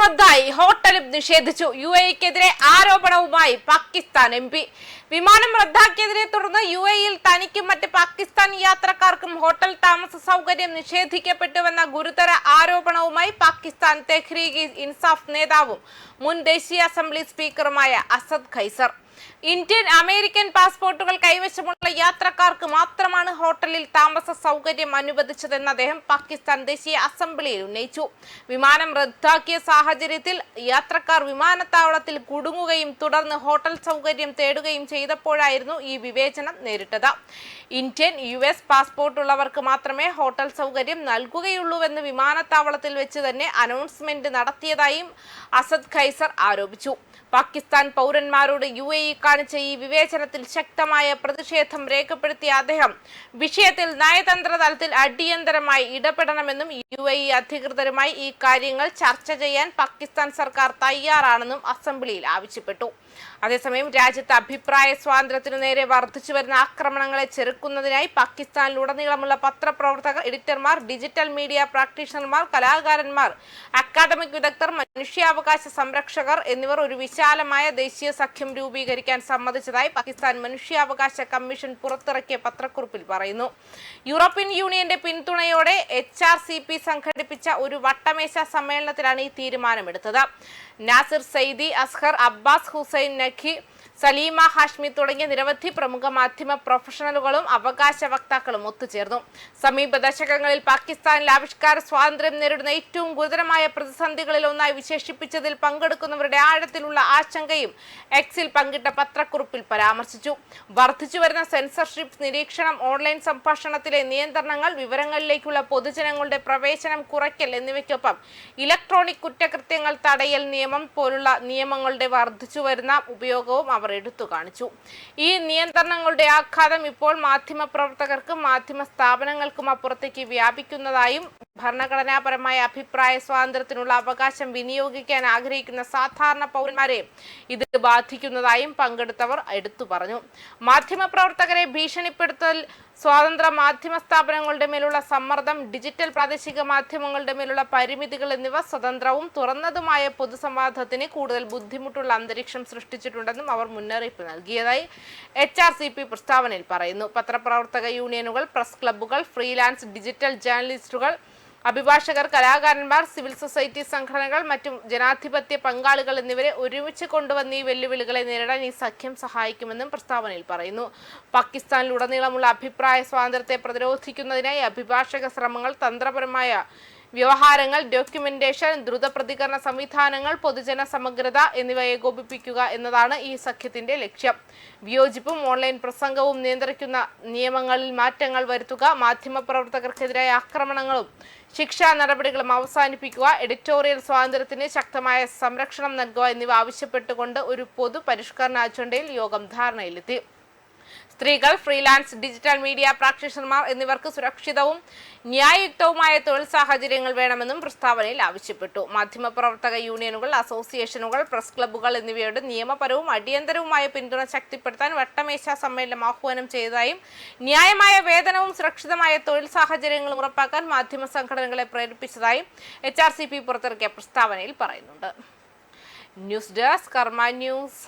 റദ്ദായി, ഹോട്ടലും നിഷേധിച്ചു. UAE-ക്കെതിരെ ആരോപണവുമായി പാകിസ്ഥാൻ MP. വിമാനം റദ്ദാക്കിയതിനെ തുടർന്ന് UAE-യിൽ തനിക്കും മറ്റ് പാകിസ്ഥാൻ യാത്രക്കാർക്കും ഹോട്ടൽ താമസ സൗകര്യം നിഷേധിക്കപ്പെട്ടുവെന്ന ഗുരുതര ആരോപണവുമായി പാകിസ്ഥാൻ തെഹ്രീക്ക് ഇൻസാഫ് നേതാവും മുൻ ദേശീയ അസംബ്ലി സ്പീക്കറുമായ അസദ് ഖൈസർ. ഇന്ത്യൻ അമേരിക്കൻ പാസ്പോർട്ടുകൾ കൈവശമുള്ള യാത്രക്കാർക്ക് മാത്രമാണ് ഹോട്ടലിൽ താമസ സൗകര്യം അനുവദിച്ചതെന്ന് അദ്ദേഹം പാകിസ്ഥാൻ ദേശീയ അസംബ്ലിയിൽ ഉന്നയിച്ചു. വിമാനം റദ്ദാക്കിയ സാഹചര്യത്തിൽ യാത്രക്കാർ വിമാനത്താവളത്തിൽ കുടുങ്ങുകയും തുടർന്ന് ഹോട്ടൽ സൗകര്യം തേടുകയും ചെയ്തപ്പോഴായിരുന്നു ഈ വിവേചനം നേരിട്ടത്. ഇന്ത്യൻ US പാസ്പോർട്ടുള്ളവർക്ക് മാത്രമേ ഹോട്ടൽ സൗകര്യം നൽകുകയുള്ളൂവെന്ന് വിമാനത്താവളത്തിൽ വെച്ച് തന്നെ അനൗൺസ്മെന്റ് നടത്തിയതായും അസദ് ഖൈസർ ആരോപിച്ചു. പാകിസ്ഥാൻ പൗരന്മാരോട് UAE കാണിച്ച ഈ വിവേചനത്തിൽ ശക്തമായ പ്രതിഷേധം രേഖപ്പെടുത്തിയ അദ്ദേഹം വിഷയത്തിൽ നയതന്ത്ര തലത്തിൽ അടിയന്തരമായി ഇടപെടണമെന്നും UAE അധികൃതരുമായി ഈ കാര്യങ്ങൾ ചർച്ച ചെയ്യാൻ പാകിസ്ഥാൻ സർക്കാർ തയ്യാറാണെന്നും അസംബ്ലിയിൽ ആവശ്യപ്പെട്ടു. അതേസമയം രാജ്യത്ത് അഭിപ്രായ സ്വാതന്ത്ര്യത്തിനു നേരെ വർദ്ധിച്ചു വരുന്ന ആക്രമണങ്ങളെ ചെറുക്കുന്നതിനായി പാകിസ്ഥാനിലുടനീളമുള്ള പത്രപ്രവർത്തകർ, എഡിറ്റർമാർ, ഡിജിറ്റൽ മീഡിയ പ്രാക്ടീഷണർമാർ, കലാകാരന്മാർ, അക്കാദമിക് വിദഗ്ധർ, മനുഷ്യാവകാശ സംരക്ഷകർ എന്നിവർ ഒരു വിശാലമായ ദേശീയ സഖ്യം രൂപീകരിക്കാൻ സമ്മതിച്ചതായി പാകിസ്ഥാൻ മനുഷ്യാവകാശ കമ്മീഷൻ പുറത്തിറക്കിയ പത്രക്കുറിപ്പിൽ പറയുന്നു. യൂറോപ്യൻ യൂണിയന്റെ പിന്തുണയോടെ HRCP സംഘടിപ്പിച്ച ഒരു വട്ടമേശ സമ്മേളനത്തിലാണ് ഈ തീരുമാനമെടുത്തത്. നാസിർ സയ്യിദി, അസ്ഹർ അബ്ബാസ്, ഹുസൈൻ നഖി, സലീമ ഹാഷ്മി തുടങ്ങിയ നിരവധി പ്രമുഖ മാധ്യമ പ്രൊഫഷണലുകളും അവകാശ വക്താക്കളും ഒത്തുചേർന്നു. സമീപ ദശകങ്ങളിൽ പാകിസ്ഥാനിൽ ആവിഷ്കാര സ്വാതന്ത്ര്യം നേരിടുന്ന ഏറ്റവും ഗുരുതരമായ പ്രതിസന്ധികളിൽ ഒന്നായി വിശേഷിപ്പിച്ചതിൽ പങ്കെടുക്കുന്നവരുടെ ആഴത്തിലുള്ള ആശങ്കയും എക്സിൽ പങ്കിട്ട പത്രക്കുറിപ്പിൽ പരാമർശിച്ചു. വർദ്ധിച്ചുവരുന്ന സെൻസർഷിപ്പ്, നിരീക്ഷണം, ഓൺലൈൻ സംഭാഷണത്തിലെ നിയന്ത്രണങ്ങൾ, വിവരങ്ങളിലേക്കുള്ള പൊതുജനങ്ങളുടെ പ്രവേശനം കുറയ്ക്കൽ എന്നിവയ്ക്കൊപ്പം ഇലക്ട്രോണിക് കുറ്റകൃത്യങ്ങൾ തടയൽ നിയമം പോലുള്ള നിയമങ്ങളുടെ വർദ്ധിച്ചുവരുന്ന ഉപയോഗവും അവർ എടുത്തു കാണിച്ചു. ഈ നിയന്ത്രണങ്ങളുടെ ആഘാതം ഇപ്പോൾ മാധ്യമപ്രവർത്തകർക്കും മാധ്യമ സ്ഥാപനങ്ങൾക്കും അപ്പുറത്തേക്ക് വ്യാപിക്കുന്നതായും ഭരണഘടനാപരമായ അഭിപ്രായ സ്വാതന്ത്ര്യത്തിനുള്ള അവകാശം വിനിയോഗിക്കാൻ ആഗ്രഹിക്കുന്ന സാധാരണ പൗരന്മാരെ ഇത് ബാധിക്കുന്നതായും പങ്കെടുത്തവർ എടുത്തു പറഞ്ഞു. മാധ്യമപ്രവർത്തകരെ ഭീഷണിപ്പെടുത്തൽ, സ്വതന്ത്ര മാധ്യമ സ്ഥാപനങ്ങളുടെ മേലുള്ള സമ്മർദ്ദം, ഡിജിറ്റൽ പ്രാദേശിക മാധ്യമങ്ങളുടെ മേലുള്ള പരിമിതികൾ എന്നിവ സ്വതന്ത്രവും തുറന്നതുമായ പൊതുസംവാദത്തിന് കൂടുതൽ ബുദ്ധിമുട്ടുള്ള അന്തരീക്ഷം സൃഷ്ടിച്ചിട്ടുണ്ടെന്നും അവർ മുന്നറിയിപ്പ് നൽകിയതായി HRCP പ്രസ്താവനയിൽ പറയുന്നു. പത്രപ്രവർത്തക യൂണിയനുകൾ, പ്രസ് ക്ലബ്ബുകൾ, ഫ്രീലാൻസ് ഡിജിറ്റൽ ജേർണലിസ്റ്റുകൾ, അഭിഭാഷകർ, കലാകാരന്മാർ, സിവിൽ സൊസൈറ്റി സംഘടനകൾ, മറ്റു ജനാധിപത്യ പങ്കാളികൾ എന്നിവരെ ഒരുമിച്ച് കൊണ്ടുവന്ന് ഈ വെല്ലുവിളികളെ നേരിടാൻ ഈ സഖ്യം സഹായിക്കുമെന്നും പ്രസ്താവനയിൽ പറയുന്നു. പാകിസ്ഥാനിലുടനീളമുള്ള അഭിപ്രായ സ്വാതന്ത്ര്യത്തെ പ്രതിരോധിക്കുന്നതിനായി അഭിഭാഷക ശ്രമങ്ങൾ, തന്ത്രപരമായ വ്യവഹാരങ്ങൾ, ഡോക്യുമെന്റേഷൻ, ദ്രുത പ്രതികരണ സംവിധാനങ്ങൾ, പൊതുജന സമഗ്രത എന്നിവ ഏകോപിപ്പിക്കുക എന്നതാണ് ഈ സഖ്യത്തിന്റെ ലക്ഷ്യം. വിയോജിപ്പും ഓൺലൈൻ പ്രസംഗവും നിയന്ത്രിക്കുന്ന നിയമങ്ങളിൽ മാറ്റങ്ങൾ വരുത്തുക, മാധ്യമപ്രവർത്തകർക്കെതിരായ ആക്രമണങ്ങളും ശിക്ഷാ നടപടികളും അവസാനിപ്പിക്കുക, എഡിറ്റോറിയൽ സ്വാതന്ത്ര്യത്തിന് ശക്തമായ സംരക്ഷണം നൽകുക എന്നിവ ആവശ്യപ്പെട്ടുകൊണ്ട് ഒരു പൊതു പരിഷ്കരണ അജണ്ടയിൽ യോഗം ധാരണയിലെത്തി. സ്ത്രീകൾ, ഫ്രീലാൻസ്, ഡിജിറ്റൽ മീഡിയ പ്രാക്ടീഷണർമാർ എന്നിവർക്ക് സുരക്ഷിതവും ന്യായയുക്തവുമായ തൊഴിൽ സാഹചര്യങ്ങൾ വേണമെന്നും പ്രസ്താവനയിൽ ആവശ്യപ്പെട്ടു. മാധ്യമപ്രവർത്തക യൂണിയനുകൾ, അസോസിയേഷനുകൾ, പ്രസ് ക്ലബ്ബുകൾ എന്നിവയുടെ നിയമപരവും അടിയന്തരവുമായ പിന്തുണ ശക്തിപ്പെടുത്താൻ വട്ടമേശ സമ്മേളനം ആഹ്വാനം ചെയ്തതായും ന്യായമായ വേതനവും സുരക്ഷിതമായ തൊഴിൽ സാഹചര്യങ്ങളും ഉറപ്പാക്കാൻ മാധ്യമ സംഘടനകളെ പ്രേരിപ്പിച്ചതായും HRCP പുറത്തിറക്കിയ പ്രസ്താവനയിൽ പറയുന്നുണ്ട്. ന്യൂസ് ഡെസ്ക്, കർമ്മ ന്യൂസ്.